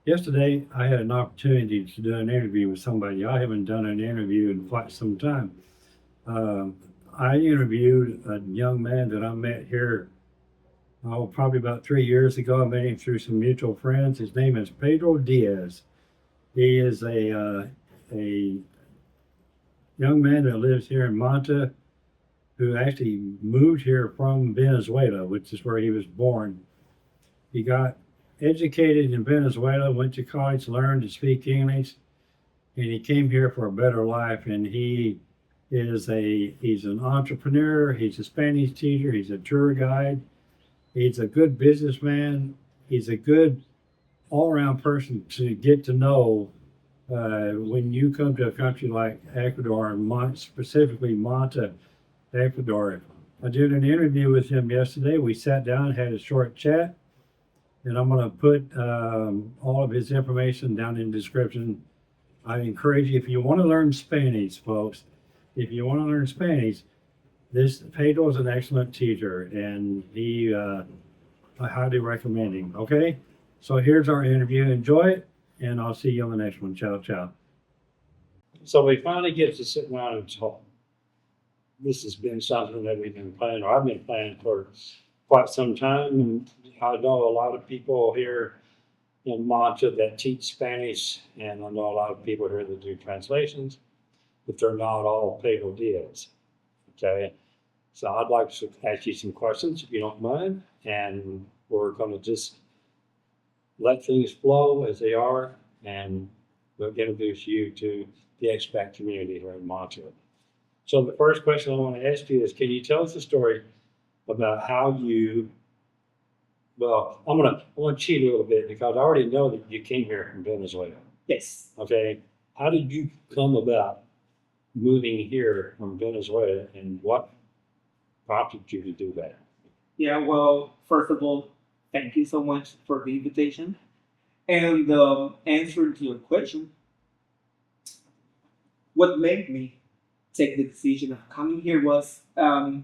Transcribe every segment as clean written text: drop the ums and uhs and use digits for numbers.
Yesterday, I had an opportunity to do an interview with somebody. I haven't done an interview in quite some time. Um, I interviewed a young man that I met here, probably about 3 years ago. I met him through some mutual friends. His name is Pedro Diaz. He is a young man that lives here in Manta, who actually moved here from Venezuela, which is where he was born. He got educated in Venezuela, went to college, learned to speak English, and he came here for a better life. And he's an entrepreneur. He's a Spanish teacher. He's a tour guide. He's a good businessman. He's a good all-around person to get to know when you come to a country like Ecuador, and specifically Manta, Ecuador. I did an interview with him yesterday. We sat down, had a short chat, and I'm going to put all of his information down in the description. I encourage you, if you want to learn Spanish, folks, if you want to learn Spanish, this Pedro is an excellent teacher, and I highly recommend him. Okay, so here's our interview. Enjoy it, and I'll see you on the next one. Ciao, ciao. So we finally get to sit down and talk. This has been something that we've been planning, or I've been planning for quite some time. And I know a lot of people here in Manta that teach Spanish, and I know a lot of people here that do translations, but they're not all Pedro Diaz. Okay, so I'd like to ask you some questions if you don't mind, and we're going to just let things flow as they are, and we'll introduce you to the expat community here in Manta. So the first question I want to ask you is, can you tell us a story about how you, well, I want to cheat a little bit because I already know that you came here from Venezuela. Yes. Okay. How did you come about moving here from Venezuela, and what prompted you to do that? Yeah, well, first of all, thank you so much for the invitation. And answer to your question, what made me take the decision of coming here was I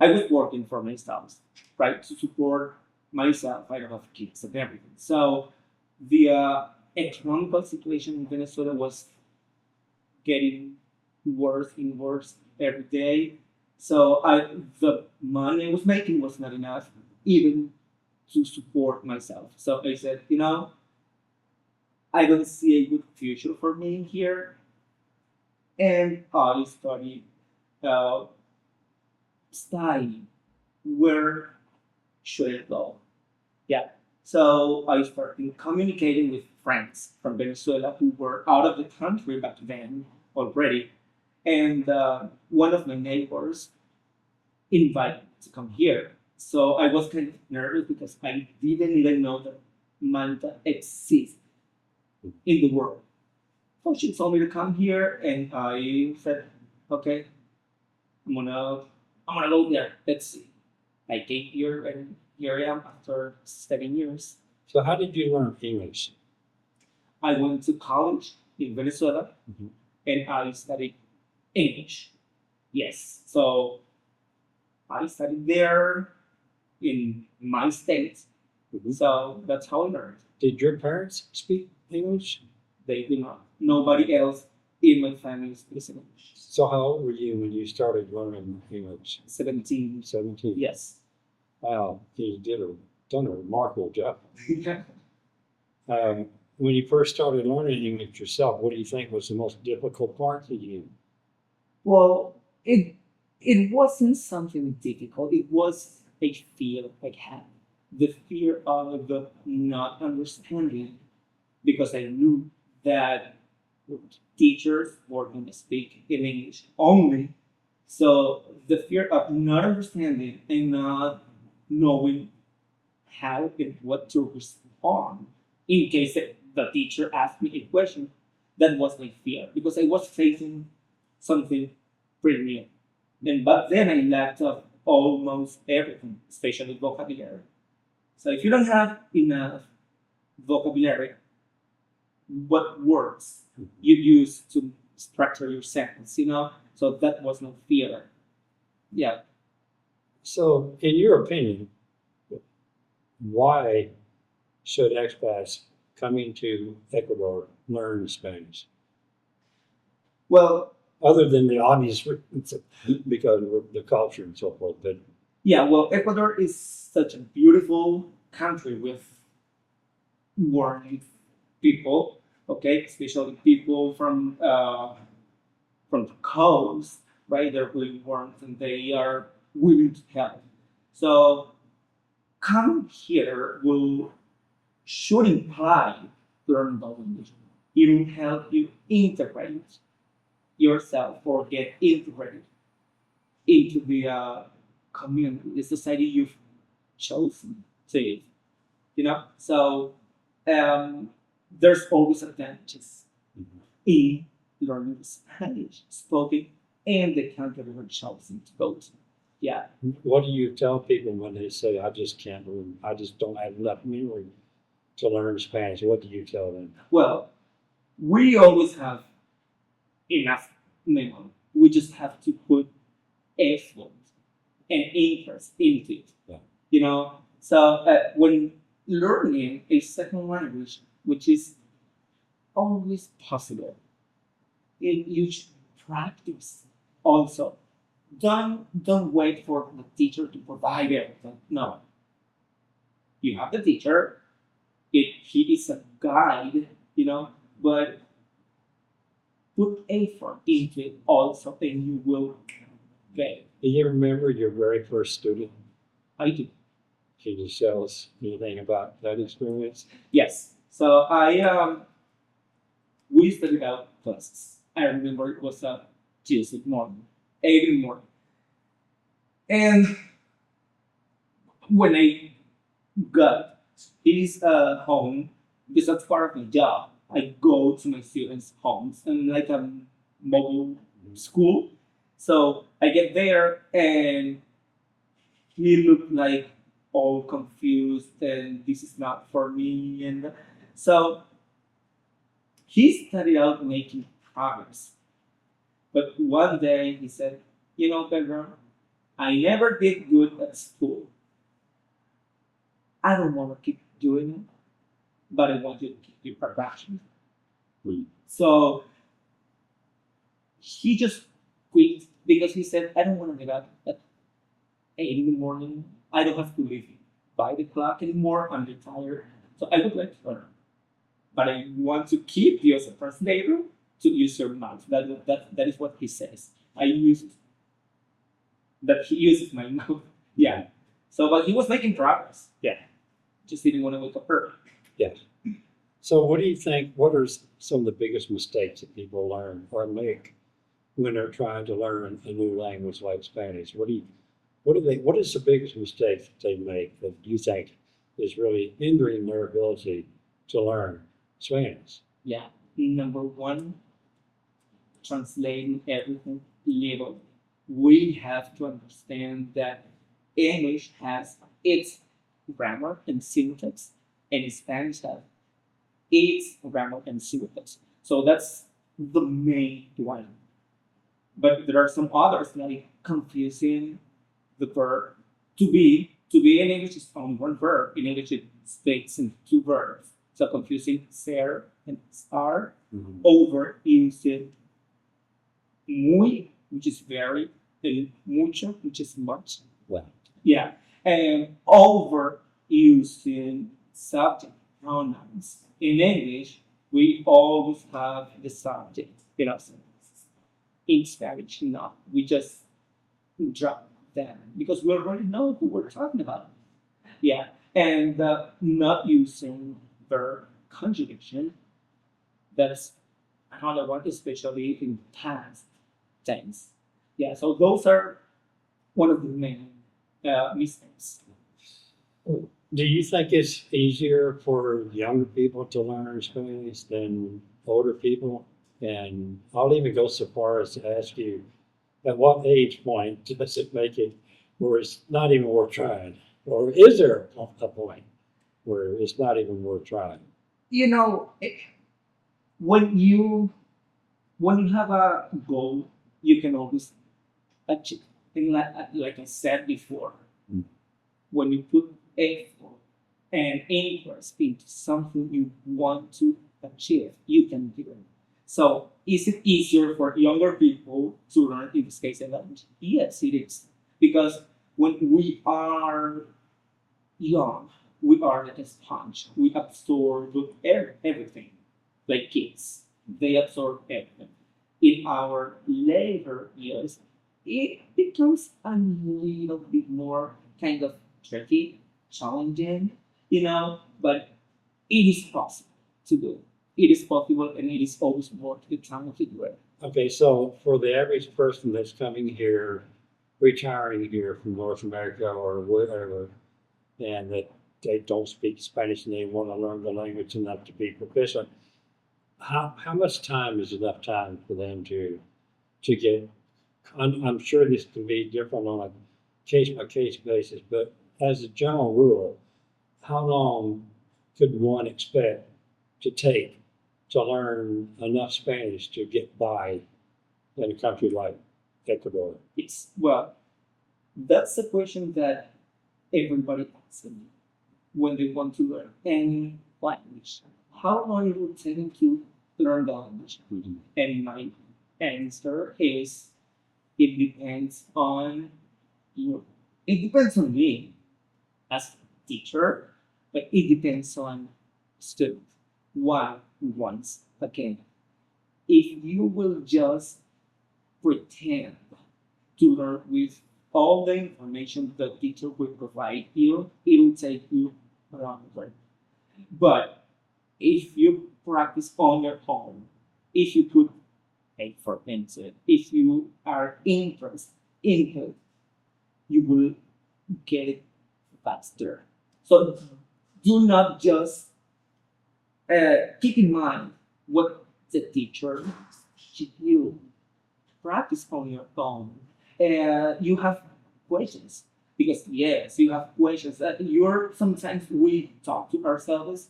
was working for myself, right, to support myself. I don't have kids and everything. So the economical situation in Venezuela was getting worse and worse every day. So the money I was making was not enough even to support myself. So I said, I don't see a good future for me here, and I started uh, studying where should I go. Yeah. So I started communicating with friends from Venezuela who were out of the country back then already. And one of my neighbors invited me to come here. So I was kind of nervous because I didn't even know that Manta exists in the world. So she told me to come here, and I said, "Okay, I'm gonna, I'm gonna go there. Let's see." I came here, and here I am after 7 years. So how did you learn English? I went to college in Venezuela, and I studied English. Yes, so I studied there in my state. So that's how I learned. Did your parents speak English? They do not. Nobody else in my family speaks English. So how old were you when you started learning English? 17. 17. Yes. Wow, you done a remarkable job. When you first started learning English yourself, what do you think was the most difficult part for you? Well, it wasn't something difficult. It was a fear I had. The fear of not understanding, because I knew that teachers were going to speak in English only. So the fear of not understanding and not knowing how and what to respond in case the teacher asked me a question, that was my fear because I was facing something pretty new. And but then I lacked of almost everything, especially vocabulary. So if you don't have enough vocabulary, what words you use to structure your sentence, So that was no fear. Yeah. So, in your opinion, why should expats coming to Ecuador learn Spanish? Well, Other than the obvious reasons because of the culture and so forth, but yeah, well, Ecuador is such a beautiful country with warm people, okay, especially people from the coast, right? They're really warm and they are willing to help. So coming here will should imply learn the language. It will help you integrate yourself or get integrated into the community, the society you've chosen to live. You know, so there's always advantages in learning Spanish spoken in the country we're chosen to go to. Yeah. what do you tell people when they say, I just can't learn, I just don't have enough memory to learn Spanish? What do you tell them? Well, we always have enough memory. We just have to put effort and interest into it. Yeah. You know, so when learning a second language, which is always possible, you should practice also. Don't wait for the teacher to provide everything. No, you have the teacher. He is a guide, you know, but put effort into it also, and you will get it. Do you remember your very first student? I do. Can you tell us anything about that experience? Yes. So we studied out classes. I remember it was a Tuesday morning, 8 in the morning. And when I got his home, because that's part of my job, I go to my students' homes and like a mobile school. So I get there and he looked like all confused and this is not for me. And so he started out making progress. But one day he said, you know, Pedro, I never did good at school. I don't want to keep doing it, but I want you to keep your progression. So he just quit because he said, I don't want to get up at 8 in the morning. I don't have to leave by the clock anymore. I'm retired. So I would like to learn. But I want to keep you as a translator to use your mouth. That is what he says. I use it. That he uses my mouth. Yeah. So, but he was making progress. Yeah. Just didn't want to wake up early. Yes. So what do you think, what are some of the biggest mistakes that people learn or make when they're trying to learn a new language like Spanish? What is the biggest mistake that they make that you think is really hindering their ability to learn Spanish? Yeah. Number one, translating everything literally. We have to understand that English has its grammar and syntax, and Spanish has its grammar and syntax. So that's the main one. But there are some others like confusing the verb to be. To be in English is only one verb. In English, it states in two verbs. So confusing ser and are, overusing muy, which is very, and mucho, which is much. Well, Yeah, and overusing subject pronouns. In English, we always have the subject, you know. In Spanish, not. We just drop them because we already know who we're talking about. Yeah, and not using verb conjugation. That's another one, especially in past tense. Yeah, so those are one of the main mistakes. do you think it's easier for younger people to learn Spanish than older people? And I'll even go so far as to ask you, at what age point does it make it where it's not even worth trying? Or is there a point where it's not even worth trying? You know, when you have a goal, you can always achieve. And like I said before, when you put effort and interest into something you want to achieve, you can do it. So is it easier for younger people to learn, in this case, a language? Yes, it is. Because when we are young, we are like a sponge. We absorb everything, like kids. They absorb everything. In our later years, it becomes a little bit more kind of tricky, challenging, but it is possible to do. It is possible and it is always worth the time to do it. Okay, so for the average person that's coming here, retiring here from North America or whatever, and that they don't speak Spanish and they want to learn the language enough to be proficient, how much time is enough time for them to get? I'm sure this can be different on a case by case basis, but as a general rule, how long could one expect to take to learn enough Spanish to get by in a country like Ecuador? It's well, that's a question that everybody asks me when they want to learn any language. How long it will take them to learn the language? And my answer is it depends on you. It depends on me as a teacher, but it depends on student. Why? Once again, if you will just pretend to learn with all the information the teacher will provide you, it will take you longer. But if you practice on your own, if you put effort into it, if you are interested in it, you will get it faster. So do not just keep in mind what the teacher should you practice on your own. You have questions because yes, you have questions that you're sometimes we talk to ourselves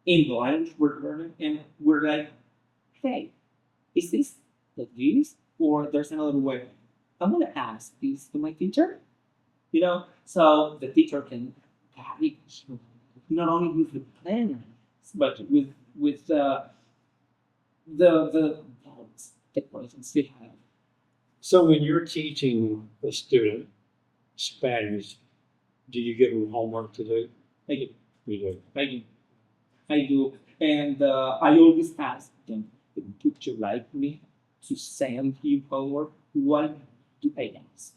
in the language we're learning and we're like, hey, is this like this or there's another way? I'm gonna ask this to my teacher, so the teacher can guide you not only with the plan but with the thoughts, the questions they have. So when you're teaching a student Spanish, do you give them homework to do? I do, You do. I do, I do, and I always ask them, would you like me to send you homework? What do I ask?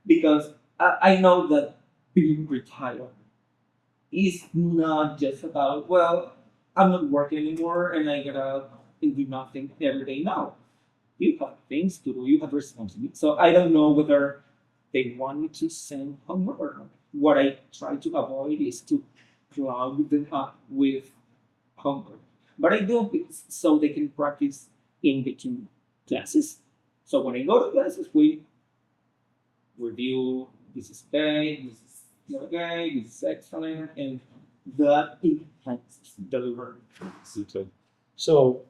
Because I know that being retired is not just about, well, I'm not working anymore and I gotta do nothing every day. No, you have things to do, you have responsibilities. So I don't know whether they want me to send homework or not. What I try to avoid is to cloud them up with homework. But I do it so they can practice in between classes. So when I go to classes, we review this is okay, this is not okay, this is excellent, and that enhances the learning. Okay. So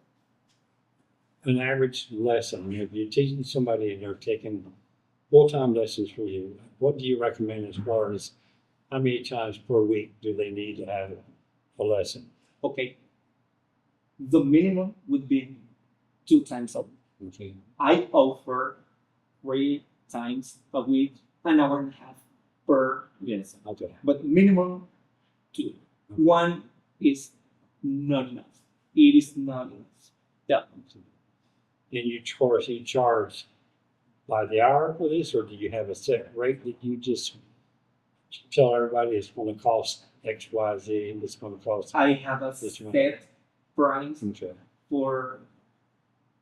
an average lesson, if you're teaching somebody and they're taking full-time lessons for you, what do you recommend as far as how many times per week do they need to have a lesson? Okay, the minimum would be 2 times a week. Okay. I offer 3 times a week, an hour and a half per lesson. Okay. But minimum 2. One is not enough. It is not enough. Yeah. And you charge by the hour for this, or do you have a set rate that you just tell everybody it's going to cost X, Y, Z, and it's going to cost? I have a This one. set price Okay. for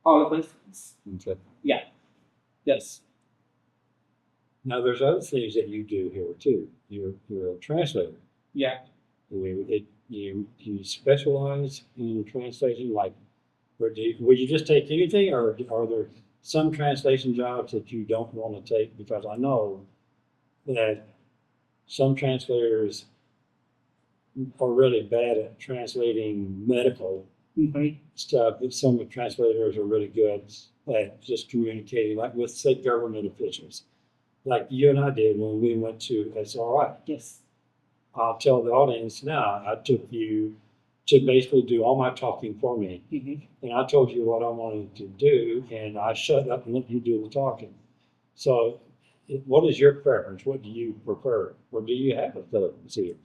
all of my things. Okay. Yeah. Yes. Now there's other things that you do here too. You're a translator. Yeah. You specialize in translation, like, or will you just take anything, or are there some translation jobs that you don't want to take? Because I know that some translators are really bad at translating medical Mm-hmm. stuff, but some translators are really good at just communicating, like with, say, government officials, like you and I did when we went to SRI. Yes. I'll tell the audience now, I took you to basically do all my talking for me. And I told you what I wanted to do, and I shut up and let you do the talking. So, what is your preference? What do you prefer? Or do you have a preference here?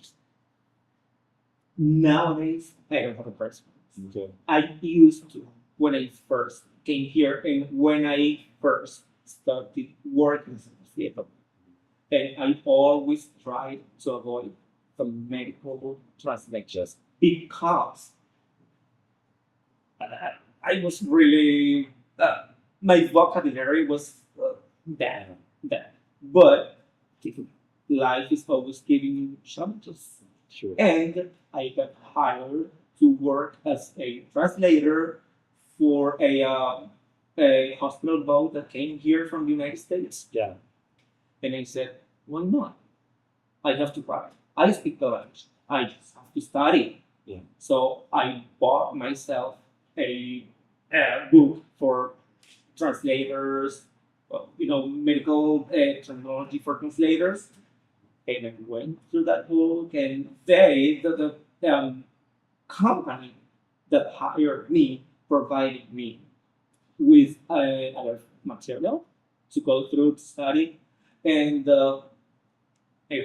Nowadays, I don't have a preference. Okay. I used to when I first came here and when I first started working as a translator. And I always tried to avoid the medical translations because I was really, my vocabulary was bad. But life is always giving you challenges. Sure. And I got hired to work as a translator for a hospital boat that came here from the United States. Yeah. And I said, why not? I have to try. I speak the language. I just have to study. Yeah. So I bought myself a book for translators, medical terminology for translators. And I went through that book, and the company that hired me provided me with other material to go through to study, and I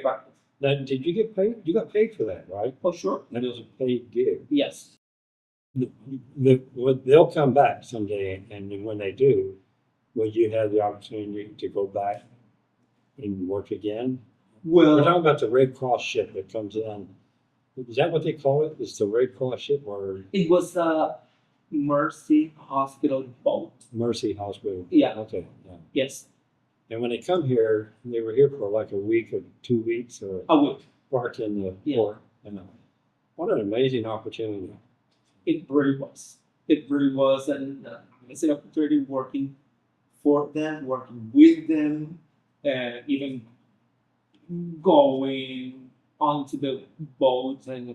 practiced. Now, did you get paid? You got paid for that, right? Oh, sure. That was a paid gig. Yes. They'll come back someday, and when they do, will you have the opportunity to go back and work again? We're Well, talking about the Red Cross ship that comes in. Is that what they call it? Is the Red Cross ship or it was a Mercy Hospital boat. Mercy Hospital? Yeah. Okay. Yeah. Yes. And when they come here, they were here for like a week or 2 weeks or A week. parked in the Yeah. port. And what an amazing opportunity. It really was. It really was, and it's an opportunity working for them, working with them, even going onto the boat and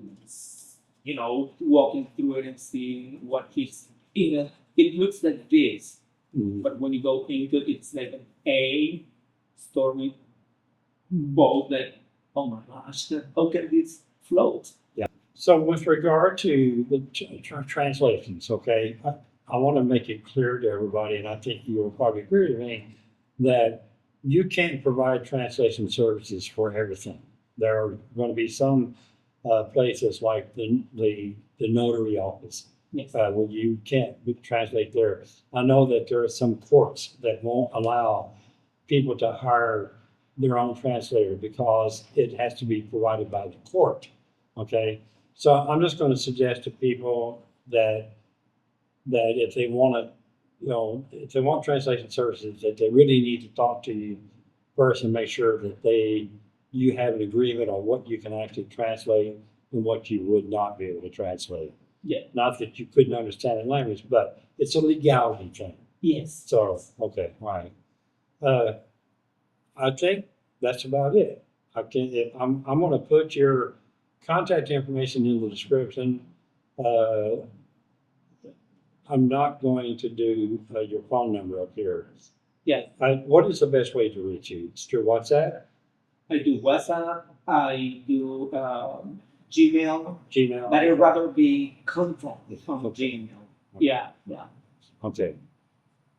walking through it and seeing what is in it. It looks like this, Mhm. but when you go into it, it's like an A-story boat that, oh my gosh, how can this float? So with regard to the translations, okay, I want to make it clear to everybody, and I think you will probably agree with me, that you can't provide translation services for everything. There are going to be some places like the notary office Yes. where you can't translate there. I know that there are some courts that won't allow people to hire their own translator because it has to be provided by the court. Okay, so I'm just going to suggest to people that if they want to, if they want translation services, that they really need to talk to you first and make sure that you have an agreement on what you can actually translate and what you would not be able to translate. Yeah. Not that you couldn't understand the language, but it's a legality thing. Yes. So, okay, all right. I think that's about it. I'm going to put your contact information in the description. I'm not going to do your phone number up here. Yeah. What is the best way to reach you? It's your WhatsApp, I do WhatsApp. I do Gmail. Gmail. But I'd rather be contacted on Gmail. Yeah. Okay.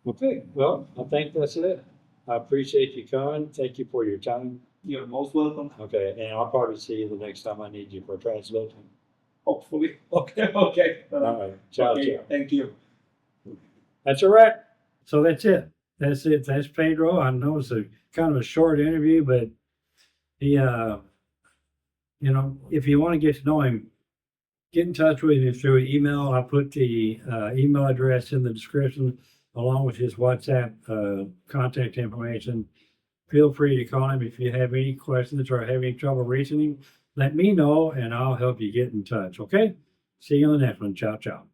Okay. Well, I think that's it. I appreciate you coming. Thank you for your time. You're most welcome. Okay, and I'll probably see you the next time I need you for translation. Hopefully. Okay. Okay. All right. Ciao, Okay. ciao. Thank you. That's all right. So that's it. That's it. That's Pedro. I know it's a kind of a short interview, but he, if you want to get to know him, get in touch with him through email. I'll put the email address in the description along with his WhatsApp contact information. Feel free to call him if you have any questions or have any trouble reaching him. Let me know and I'll help you get in touch. Okay? See you on the next one. Ciao, ciao.